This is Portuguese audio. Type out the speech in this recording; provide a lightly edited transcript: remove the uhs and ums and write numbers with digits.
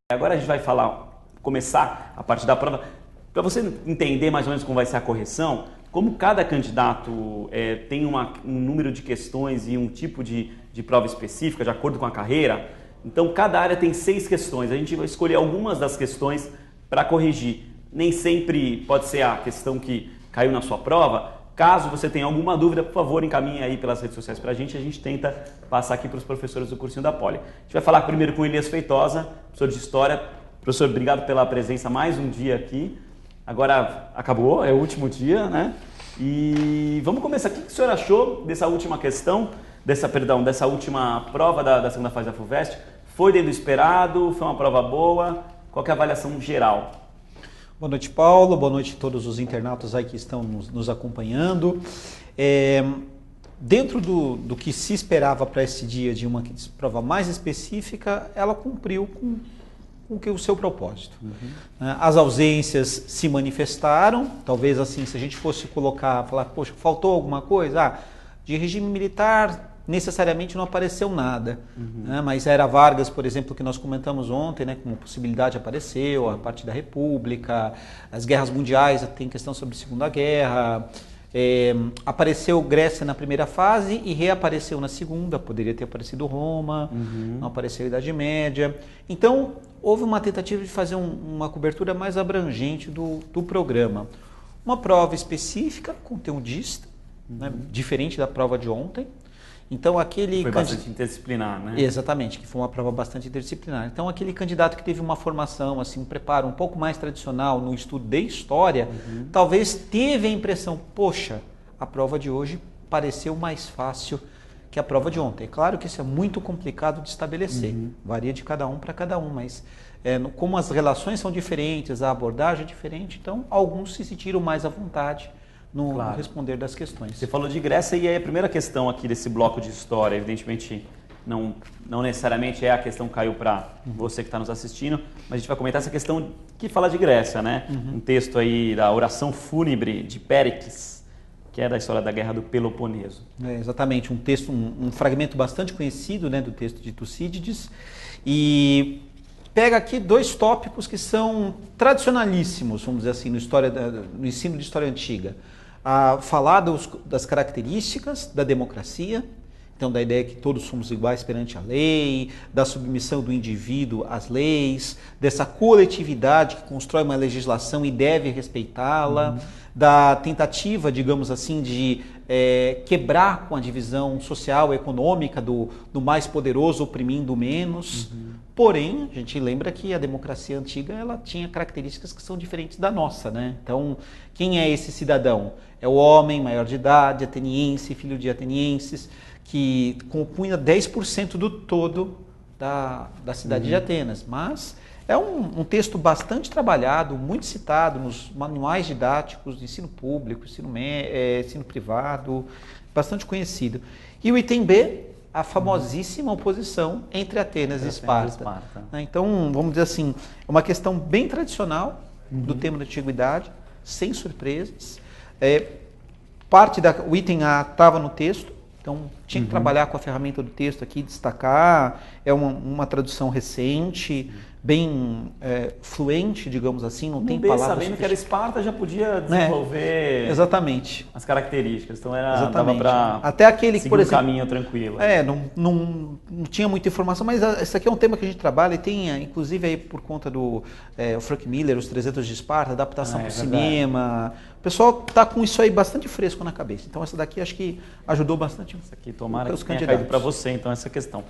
Agora a gente vai começar a parte da prova, para você entender mais ou menos como vai ser a correção. Como cada candidato tem um número de questões e um tipo de prova específica, de acordo com a carreira, então cada área tem 6 questões. A gente vai escolher algumas das questões para corrigir. Nem sempre pode ser a questão que caiu na sua prova. Caso você tenha alguma dúvida, por favor, encaminhe aí pelas redes sociais para a gente tenta passar aqui para os professores do cursinho da Poli. A gente vai falar primeiro com o Elias Feitosa, professor de História. Professor, obrigado pela presença mais um dia aqui. Agora acabou, é o último dia, né? E vamos começar. O que o senhor achou dessa última questão, dessa última prova da segunda fase da FUVEST? Foi dentro do esperado? Foi uma prova boa? Qual que é a avaliação geral? Boa noite, Paulo. Boa noite a todos os internautas aí que estão nos acompanhando. Dentro do que se esperava para esse dia de uma prova mais específica, ela cumpriu com o seu propósito. As ausências se manifestaram, talvez assim, se a gente fosse falar, poxa, faltou alguma coisa? De regime militar necessariamente não apareceu nada, mas a Era Vargas, por exemplo, que nós comentamos ontem, né, como possibilidade apareceu, a parte da República, as guerras mundiais, tem questão sobre a Segunda Guerra, apareceu Grécia na primeira fase e reapareceu na segunda, poderia ter aparecido Roma, não apareceu a Idade Média. Então, houve uma tentativa de fazer uma cobertura mais abrangente do programa. Uma prova específica, conteudista, né, diferente da prova de ontem. Então, foi bastante interdisciplinar, né? Exatamente, que foi uma prova bastante interdisciplinar. Então, aquele candidato que teve uma formação, assim, um preparo um pouco mais tradicional no estudo de história, talvez teve a impressão, poxa, a prova de hoje pareceu mais fácil que a prova de ontem. É claro que isso é muito complicado de estabelecer, varia de cada um para cada um, mas como as relações são diferentes, a abordagem é diferente, então alguns se sentiram mais à vontade no responder das questões. Você falou de Grécia e aí a primeira questão aqui desse bloco de história, evidentemente não necessariamente é a questão que caiu para você que está nos assistindo, mas a gente vai comentar essa questão que fala de Grécia, né? Um texto aí da oração fúnebre de Péricles, que é da história da Guerra do Peloponeso. Exatamente, um texto, um fragmento bastante conhecido, né, do texto de Tucídides, e pega aqui 2 tópicos que são tradicionalíssimos, vamos dizer assim, no ensino de história antiga. Falar das características da democracia, então da ideia que todos somos iguais perante a lei, da submissão do indivíduo às leis, dessa coletividade que constrói uma legislação e deve respeitá-la, da tentativa, digamos assim, de quebrar com a divisão social e econômica do mais poderoso oprimindo o menos. Porém, a gente lembra que a democracia antiga ela tinha características que são diferentes da nossa, né? Então, quem é esse cidadão? É o homem maior de idade, ateniense, filho de atenienses, que compunha 10% do todo da cidade de Atenas. Mas é um texto bastante trabalhado, muito citado nos manuais didáticos de ensino público, ensino privado, bastante conhecido. E o item B, a famosíssima oposição entre Atenas e Esparta. Então, vamos dizer assim, é uma questão bem tradicional do tema da antiguidade, sem surpresas. O item A estava no texto, então tinha que trabalhar com a ferramenta do texto aqui, destacar, é uma tradução recente, bem fluente, digamos assim, não tem palavras... Sabendo que era Esparta, já podia desenvolver exatamente as características, então dava para até aquele que, por exemplo, um caminho tranquilo. Não tinha muita informação, mas esse aqui é um tema que a gente trabalha e tem, inclusive, aí por conta do Frank Miller, Os 300 de Esparta, adaptação para o cinema. O pessoal está com isso aí bastante fresco na cabeça. Então, essa daqui acho que ajudou bastante. Essa aqui, tomara que tenha caído para você, então, essa questão.